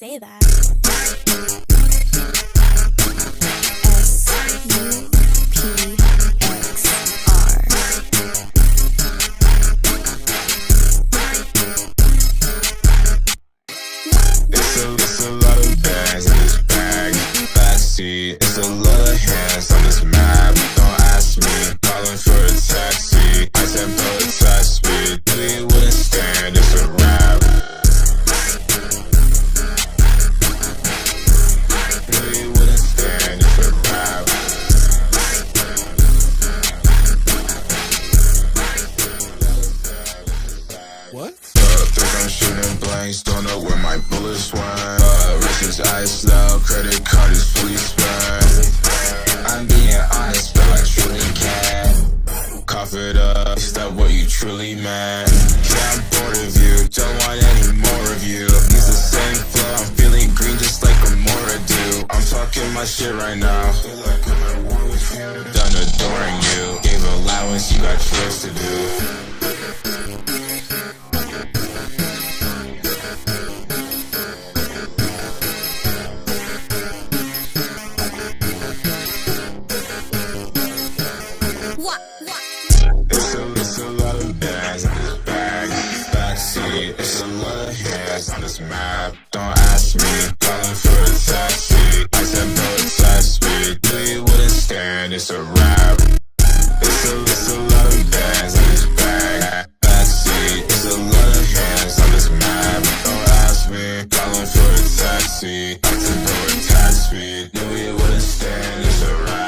say that. It's a lot of bags in this bag. Backseat, it's a lot of hands on this map. Don't ask me, calling for a taxi. I said protest me, we wouldn't stand, it's a rap. We wouldn't stand, it's a rap. What? Think I'm shooting blanks, don't know where my bullets went. Wrist is iced out, credit card is fully spent. I'm being honest, but I truly can't. Cough it up, is that what you truly meant? Yeah, I'm bored of you, don't want any more of you. Use the same flow, I'm feeling green just like a Mora do. I'm talking my shit right now. Done adoring you, gave allowance, you got chores to do. It's a lot of bags in this bag. Backseat, it's a lot of hands on this map. Don't ask me, calling for a taxi. I said protest me, we wouldn't stand, it's a rap. It's a lot of bags in this bag. Backseat, it's a lot of hands on this map. Don't ask me, calling for a taxi. I said protest me, we wouldn't stand, it's a rap.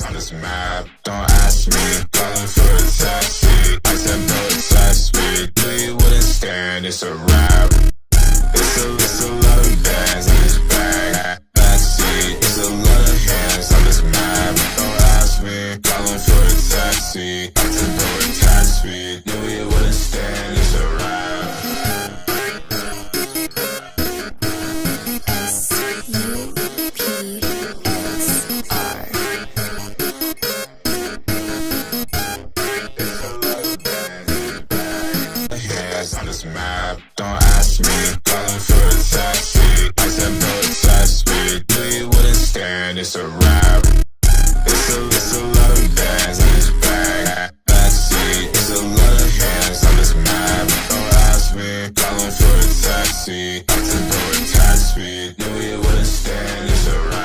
On this map, don't ask me, calling for a taxi. I said protest me, we wouldn't stand, it's a rap. It's a lot of bags in this bag. Backseat, it's a lot of hands on this map. Don't ask me, calling for a taxi. I said protest me, we wouldn't stand, it's a rap. On this map, don't ask me, calling for a taxi. I said protest me, we wouldn't stand, it's a rap. It's a lot of bags in this bag. Backseat, it's a lot of hands on this map. Don't ask me, calling for a taxi. I said protest me, we wouldn't stand, it's a rap.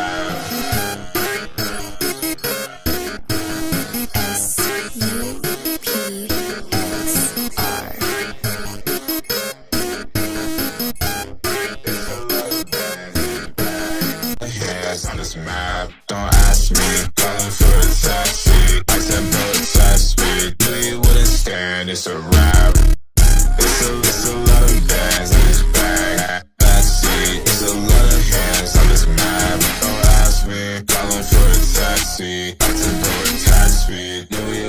On this map, don't ask me, calling for a taxi. I said protest me, we wouldn't stand, it's a rap. It's a lot of bags in this bag. Backseat, it's a lot of hands on this map. Don't ask me, calling for a taxi. I said protest me, we